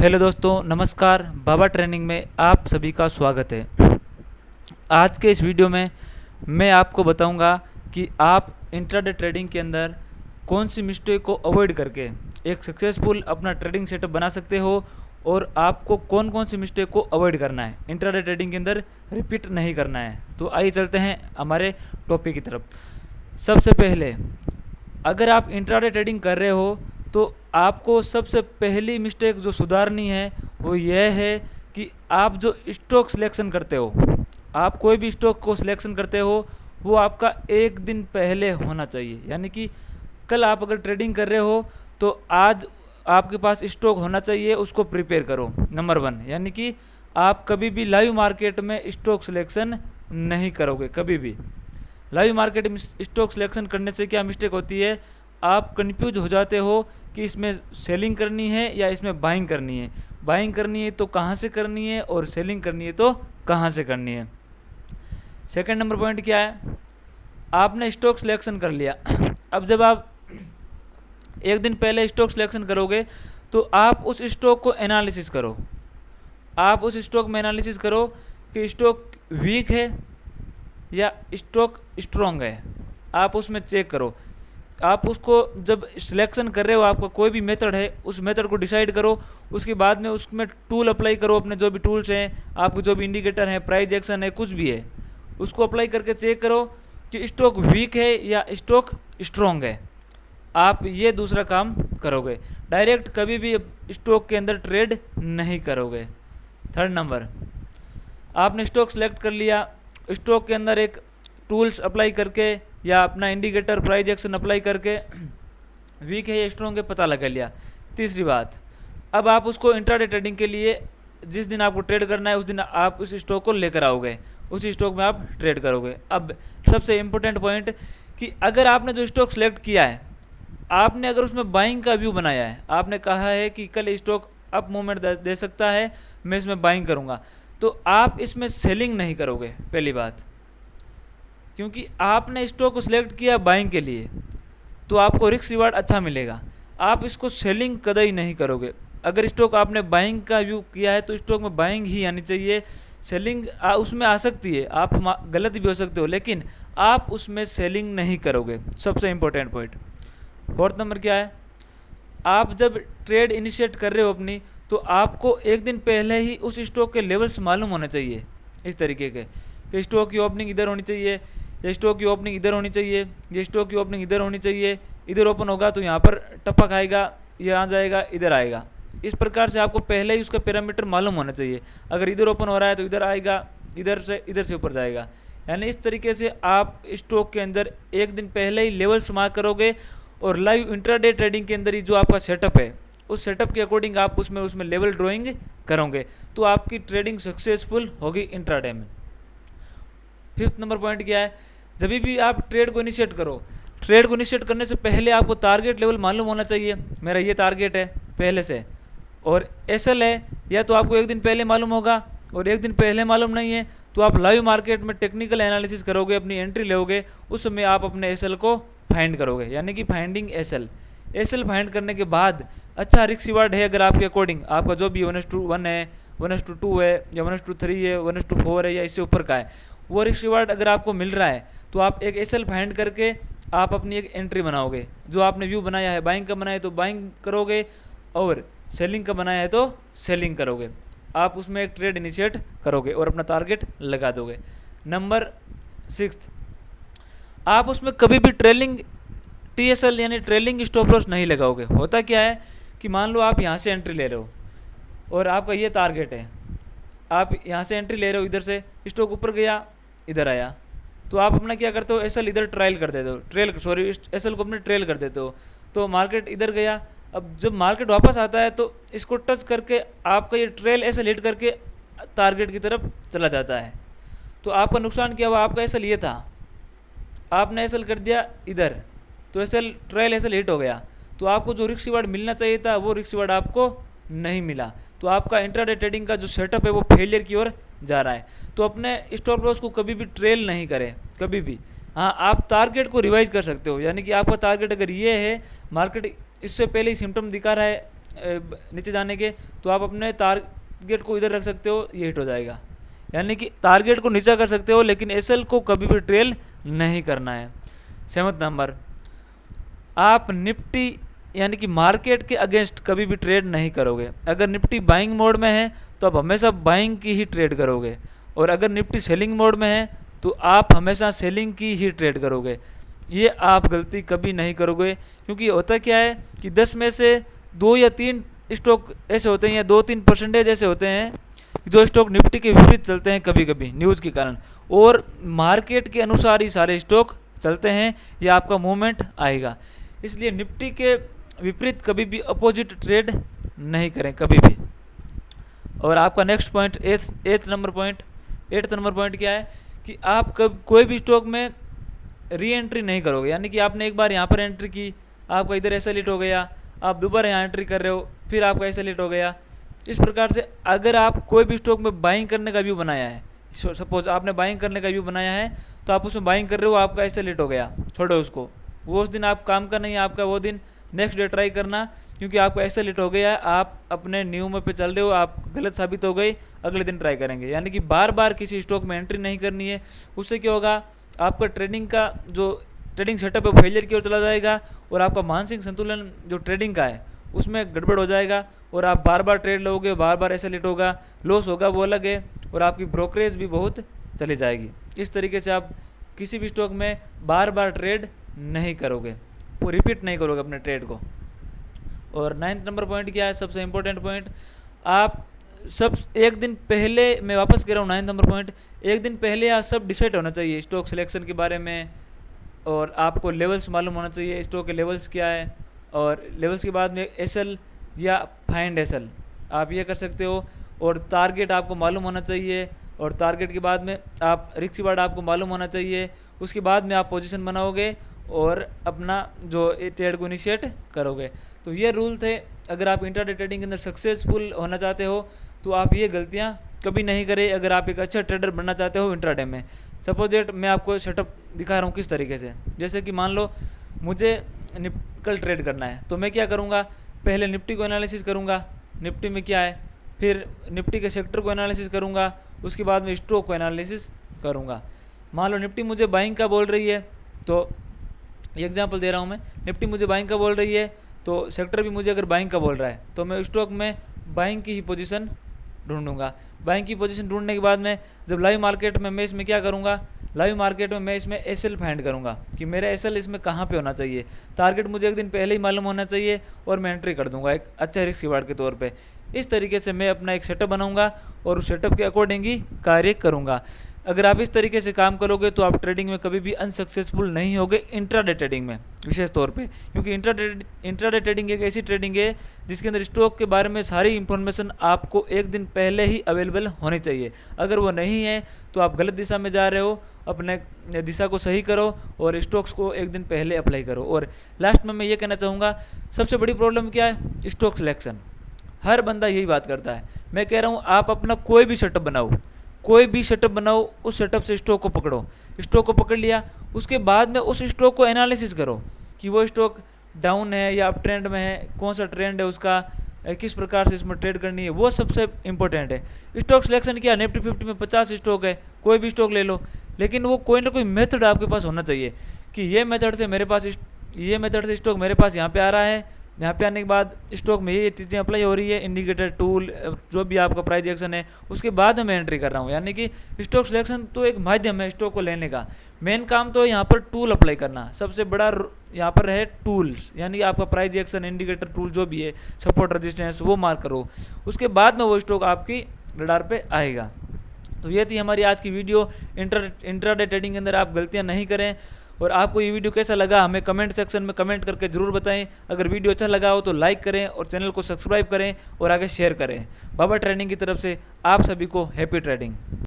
Hello दोस्तों, नमस्कार। बाबा training में आप सभी का स्वागत है। आज के इस वीडियो में मैं आपको बताऊंगा कि आप इंट्राडे ट्रेडिंग के अंदर कौन सी मिस्टेक को अवॉइड करके एक सक्सेसफुल अपना ट्रेडिंग सेटअप बना सकते हो और आपको कौन कौन सी मिस्टेक को अवॉइड करना है, इंट्राडे ट्रेडिंग के अंदर रिपीट नहीं करना है। तो आइए चलते हैं हमारे टॉपिक की तरफ। सबसे पहले, अगर आप इंट्राडे ट्रेडिंग कर रहे हो तो आपको सबसे पहली मिस्टेक जो सुधारनी है वो यह है कि आप जो स्टॉक सिलेक्शन करते हो, आप कोई भी स्टॉक को सिलेक्शन करते हो वो आपका एक दिन पहले होना चाहिए। यानी कि कल आप अगर ट्रेडिंग कर रहे हो तो आज आपके पास स्टॉक होना चाहिए, उसको प्रिपेयर करो। नंबर 1, यानी कि आप कभी भी लाइव मार्केट में स्टॉक सिलेक्शन नहीं करोगे। कभी भी लाइव मार्केट में स्टॉक सिलेक्शन करने से क्या मिस्टेक होती है, आप कंफ्यूज हो जाते हो कि इसमें सेलिंग करनी है या इसमें बाइंग करनी है। बाइंग करनी है तो कहाँ से करनी है और सेलिंग करनी है तो कहाँ से करनी है। सेकंड नंबर पॉइंट क्या है, आपने स्टॉक सिलेक्शन कर लिया। अब जब आप एक दिन पहले स्टॉक सिलेक्शन करोगे तो आप उस स्टॉक को एनालिसिस करो। आप उस स्टॉक में एनालिसिस करो कि स्टॉक वीक है या स्टॉक स्ट्रॉन्ग है। आप उसमें चेक करो। आप उसको जब सिलेक्शन कर रहे हो, आपका कोई भी मेथड है, उस मेथड को डिसाइड करो। उसके बाद में उसमें टूल अप्लाई करो, अपने जो भी टूल्स हैं, आपके जो भी इंडिकेटर हैं, प्राइस एक्शन है, कुछ भी है, उसको अप्लाई करके चेक करो कि स्टॉक वीक है या स्टॉक स्ट्रॉन्ग है। आप ये दूसरा काम करोगे। डायरेक्ट कभी भी स्टॉक के अंदर ट्रेड नहीं करोगे। थर्ड नंबर, आपने स्टॉक सेलेक्ट कर लिया, स्टॉक के अंदर एक टूल्स अप्लाई करके या अपना इंडिकेटर प्राइस एक्शन अप्लाई करके वीक है या स्ट्रॉन्ग है पता लगा लिया। तीसरी बात, अब आप उसको इंट्राडे ट्रेडिंग के लिए जिस दिन आपको ट्रेड करना है उस दिन आप उस स्टॉक को लेकर आओगे, उस स्टॉक में आप ट्रेड करोगे। अब सबसे इम्पोर्टेंट पॉइंट कि अगर आपने जो स्टॉक सेलेक्ट किया है, आपने अगर उसमें बाइंग का व्यू बनाया है, आपने कहा है कि कल स्टॉक अप मूवमेंट दे सकता है, मैं इसमें बाइंग करूँगा, तो आप इसमें सेलिंग नहीं करोगे। पहली बात, क्योंकि आपने स्टॉक को सिलेक्ट किया बाइंग के लिए तो आपको रिस्क रिवार्ड अच्छा मिलेगा। आप इसको सेलिंग कदई नहीं करोगे। अगर स्टॉक आपने बाइंग का व्यू किया है तो स्टॉक में बाइंग ही आनी चाहिए। सेलिंग उसमें आ सकती है, आप गलत भी हो सकते हो, लेकिन आप उसमें सेलिंग नहीं करोगे। सबसे इम्पोर्टेंट पॉइंट। फोर्थ नंबर क्या है, आप जब ट्रेड इनिशिएट कर रहे हो अपनी, तो आपको एक दिन पहले ही उस स्टॉक के लेवल्स मालूम होने चाहिए। इस तरीके के कि स्टॉक की ओपनिंग इधर होनी चाहिए, ये स्टॉक की ओपनिंग इधर होनी चाहिए, ये स्टॉक की ओपनिंग इधर होनी चाहिए, इधर ओपन होगा तो यहाँ पर टप्पा खाएगा, यहाँ जाएगा, इधर आएगा। इस प्रकार से आपको पहले ही उसका पैरामीटर मालूम होना चाहिए। अगर इधर ओपन हो रहा है तो इधर आएगा, इधर से ऊपर जाएगा। यानी इस तरीके से आप स्टॉक के अंदर एक दिन पहले ही लेवल्स मार्क करोगे और लाइव इंट्राडे ट्रेडिंग के अंदर ही जो आपका सेटअप है, उस सेटअप के अकॉर्डिंग आप उसमें लेवल ड्राइंग करोगे तो आपकी ट्रेडिंग सक्सेसफुल होगी इंट्राडे में। फिफ्थ नंबर पॉइंट क्या है, जब भी आप ट्रेड को इनिशिएट करो, ट्रेड को इनिशिएट करने से पहले आपको टारगेट लेवल मालूम होना चाहिए। मेरा ये टारगेट है पहले से, और एसएल है या तो आपको एक दिन पहले मालूम होगा, और एक दिन पहले मालूम नहीं है तो आप लाइव मार्केट में टेक्निकल एनालिसिस करोगे, अपनी एंट्री लोगे, उस समय आप अपने एसएल को फाइंड करोगे, यानी कि फाइंडिंग एसएल। एसएल फाइंड करने के बाद अच्छा रिस्क रिवार्ड है, अगर आपके अकॉर्डिंग आपका जो भी 1:1 है, 1:2 है, या 1:3 है, 1:4 है, या इससे ऊपर का है, वो रिस्क रिवार्ड अगर आपको मिल रहा है तो आप एक एसएल फाइंड करके आप अपनी एक एंट्री बनाओगे। जो आपने व्यू बनाया है, बाइंग का बनाया है तो बाइंग करोगे, और सेलिंग का बनाया है तो सेलिंग करोगे। आप उसमें एक ट्रेड इनिशिएट करोगे और अपना टारगेट लगा दोगे। नंबर 6, आप उसमें कभी भी ट्रेलिंग टीएसएल यानी ट्रेलिंग स्टॉप लॉस नहीं लगाओगे। होता क्या है कि मान लो आप यहाँ से एंट्री ले रहे हो और आपका ये टारगेट है, आप यहाँ से एंट्री ले रहे हो, इधर से स्टॉक ऊपर गया, इधर आया, तो आप अपना क्या करते हो, एसएल इधर ट्रायल कर देते हो, एसएल को अपने ट्रेल कर देते हो। तो मार्केट इधर गया, अब जब मार्केट वापस आता है तो इसको टच करके आपका ये ट्रेल एसएल हिट करके टारगेट की तरफ चला जाता है। तो आपका नुकसान क्या हुआ, आपका एसएल ये था, आपने एसएल कर दिया इधर, तो एसएल ट्रेल एसएल हिट हो गया, तो आपको जो रिस्क रिवार्ड मिलना चाहिए था वो रिस्क रिवार्ड आपको नहीं मिला। तो आपका इंट्राडे ट्रेडिंग का जो सेटअप है वो फेलियर की ओर जा रहा है। तो अपने स्टॉप लॉस को कभी भी ट्रेल नहीं करें, कभी भी। हाँ, आप टारगेट को रिवाइज कर सकते हो, यानी कि आपका टारगेट अगर ये है, मार्केट इससे पहले ही सिम्टम दिखा रहा है नीचे जाने के, तो आप अपने टारगेट को इधर रख सकते हो, ये हिट हो जाएगा। यानी कि टारगेट को नीचा कर सकते हो लेकिन एसएल को कभी भी ट्रेल नहीं करना है। 7वां नंबर, आप निफ्टी यानी कि मार्केट के अगेंस्ट कभी भी ट्रेड नहीं करोगे। अगर निफ्टी बाइंग मोड में है तो आप हमेशा बाइंग की ही ट्रेड करोगे, और अगर निफ्टी सेलिंग मोड में है तो आप हमेशा सेलिंग की ही ट्रेड करोगे। ये आप गलती कभी नहीं करोगे, क्योंकि होता क्या है कि 10 में से 2 या 3 स्टॉक ऐसे होते हैं या 2-3% ऐसे होते हैं जो स्टॉक निफ्टी के विपरीत चलते हैं कभी कभी न्यूज़ के कारण, और मार्केट के अनुसार ही सारे स्टॉक चलते हैं, या आपका मूवमेंट आएगा। इसलिए निफ्टी के विपरीत कभी भी अपोजिट ट्रेड नहीं करें कभी भी। और आपका next point 8th number point क्या है कि आप कब कोई भी स्टॉक में री एंट्री नहीं करोगे। यानी कि आपने एक बार यहाँ पर एंट्री की, आपका इधर ऐसा लिट हो गया, आप दोबारा यहाँ एंट्री कर रहे हो, फिर आपका ऐसा लिट हो गया। इस प्रकार से अगर आप कोई भी स्टॉक में बाइंग करने का व्यू बनाया है, सपोज आपने बाइंग करने का व्यू बनाया है, तो आप उसमें बाइंग कर रहे हो, आपका ऐसा लेट हो गया, छोड़ो उसको, वो उस दिन आप काम करना ही, आपका वो दिन नेक्स्ट डे ट्राई करना, क्योंकि आपको ऐसा लेट हो गया, आप अपने नियम पे चल रहे हो, आप गलत साबित हो गई, अगले दिन ट्राई करेंगे। यानी कि बार बार किसी स्टॉक में एंट्री नहीं करनी है। उससे क्या होगा, आपका ट्रेडिंग का जो ट्रेडिंग सेटअप है फेलियर की ओर चला जाएगा, और आपका मानसिक संतुलन जो ट्रेडिंग का है उसमें गड़बड़ हो जाएगा, और आप बार बार ट्रेड लोगे, बार बार ऐसा लेट होगा, लॉस होगा वो अलग है, और आपकी ब्रोकरेज भी बहुत चली जाएगी। इस तरीके से आप किसी भी स्टॉक में बार बार ट्रेड नहीं करोगे, वो रिपीट नहीं करोगे अपने ट्रेड को। और 9th नंबर पॉइंट क्या है, सबसे इम्पोर्टेंट पॉइंट, आप सब एक दिन पहले, मैं वापस कह रहा हूँ 9th नंबर पॉइंट, एक दिन पहले आप सब डिसाइड होना चाहिए स्टॉक सिलेक्शन के बारे में, और आपको लेवल्स मालूम होना चाहिए स्टॉक के लेवल्स क्या है, और लेवल्स के बाद में एसएल या फाइंड एसएल आप ये कर सकते हो, और टारगेट आपको मालूम होना चाहिए, और टारगेट के बाद में आप रिस्क रिवार्ड आपको मालूम होना चाहिए। उसके बाद में आप पोजीशन बनाओगे और अपना जो ट्रेड को इनिशिएट करोगे। तो ये रूल थे। अगर आप इंट्राडे ट्रेडिंग के अंदर सक्सेसफुल होना चाहते हो तो आप ये गलतियाँ कभी नहीं करें। अगर आप एक अच्छा ट्रेडर बनना चाहते हो इंट्राडे में, सपोज डेट मैं आपको सेटअप दिखा रहा हूँ किस तरीके से। जैसे कि मान लो मुझे कल ट्रेड करना है, तो मैं क्या करूँगा, पहले निफ्टी को एनालिसिस करूँगा, निफ्टी में क्या है, फिर निफ्टी के सेक्टर को एनालिसिस करूँगा, उसके बाद में स्टॉक को एनालिसिस करूँगा। मान लो निफ्टी मुझे बाइंग का बोल रही है, तो एग्जांपल दे रहा हूँ मैं, निफ्टी मुझे बाइंग का बोल रही है, तो सेक्टर भी मुझे अगर बाइंग का बोल रहा है, तो मैं स्टॉक में बाइंग की ही पोजीशन ढूंढूंगा। बाइंग की पोजीशन ढूंढने के बाद में जब लाइव मार्केट में मैं इसमें क्या करूँगा, लाइव मार्केट में मैं इसमें एसएल फाइंड करूँगा कि मेरा एसएल इसमें कहाँ पे होना चाहिए। टारगेट मुझे एक दिन पहले ही मालूम होना चाहिए और मैं एंट्री कर दूंगा एक अच्छा रिस्क रिवार्ड के तौर पे। इस तरीके से मैं अपना एक सेटअप बनाऊंगा और उस सेटअप के अकॉर्डिंग ही कार्य करूँगा। अगर आप इस तरीके से काम करोगे तो आप ट्रेडिंग में कभी भी अनसक्सेसफुल नहीं होगे, इंट्राडे ट्रेडिंग में विशेष तौर पे, क्योंकि इंट्राडे ट्रेडिंग एक ऐसी ट्रेडिंग है जिसके अंदर स्टॉक के बारे में सारी इंफॉर्मेशन आपको एक दिन पहले ही अवेलेबल होनी चाहिए। अगर वो नहीं है तो आप गलत दिशा में जा रहे हो, अपने दिशा को सही करो और स्टॉक्स को एक दिन पहले अप्लाई करो। और लास्ट में मैं ये कहना चाहूँगा, सबसे बड़ी प्रॉब्लम क्या है, स्टॉक सिलेक्शन। हर बंदा यही बात करता है। मैं कह रहा हूँ आप अपना कोई भी सेटअप बनाओ, कोई भी सेटअप बनाओ, उस सेटअप से स्टॉक को पकड़ो। स्टॉक को पकड़ लिया, उसके बाद में उस स्टॉक को एनालिसिस करो कि वो स्टॉक डाउन है या अप ट्रेंड में है, कौन सा ट्रेंड है उसका, किस प्रकार से इसमें ट्रेड करनी है, वो सबसे इंपॉर्टेंट है। स्टॉक सिलेक्शन क्या, निफ्टी 50 में 50 स्टॉक है, कोई भी स्टॉक ले लो, लेकिन वो कोई ना कोई मेथड आपके पास होना चाहिए कि ये मेथड से मेरे पास ये मेथड से स्टॉक मेरे पास यहाँ पे आ रहा है, यहाँ पे आने के बाद स्टॉक में ये चीज़ें अप्लाई हो रही है, इंडिकेटर टूल जो भी आपका प्राइस एक्शन है, उसके बाद मैं एंट्री कर रहा हूँ। यानी कि स्टॉक सिलेक्शन तो एक माध्यम है स्टॉक को लेने का, मेन काम तो यहाँ पर टूल अप्लाई करना। सबसे बड़ा यहाँ पर है टूल्स, यानी आपका प्राइस एक्शन, इंडिकेटर टूल जो भी है, सपोर्ट रेजिस्टेंस, वो मार्क करो, उसके बाद में वो स्टॉक आपकी रडार पे आएगा। तो ये थी हमारी आज की वीडियो। इंट्राडे ट्रेडिंग के अंदर आप गलतियाँ नहीं करें। और आपको ये वीडियो कैसा लगा हमें कमेंट सेक्शन में कमेंट करके ज़रूर बताएं। अगर वीडियो अच्छा लगा हो तो लाइक करें और चैनल को सब्सक्राइब करें और आगे शेयर करें। बाबा ट्रेडिंग की तरफ से आप सभी को हैप्पी ट्रेडिंग।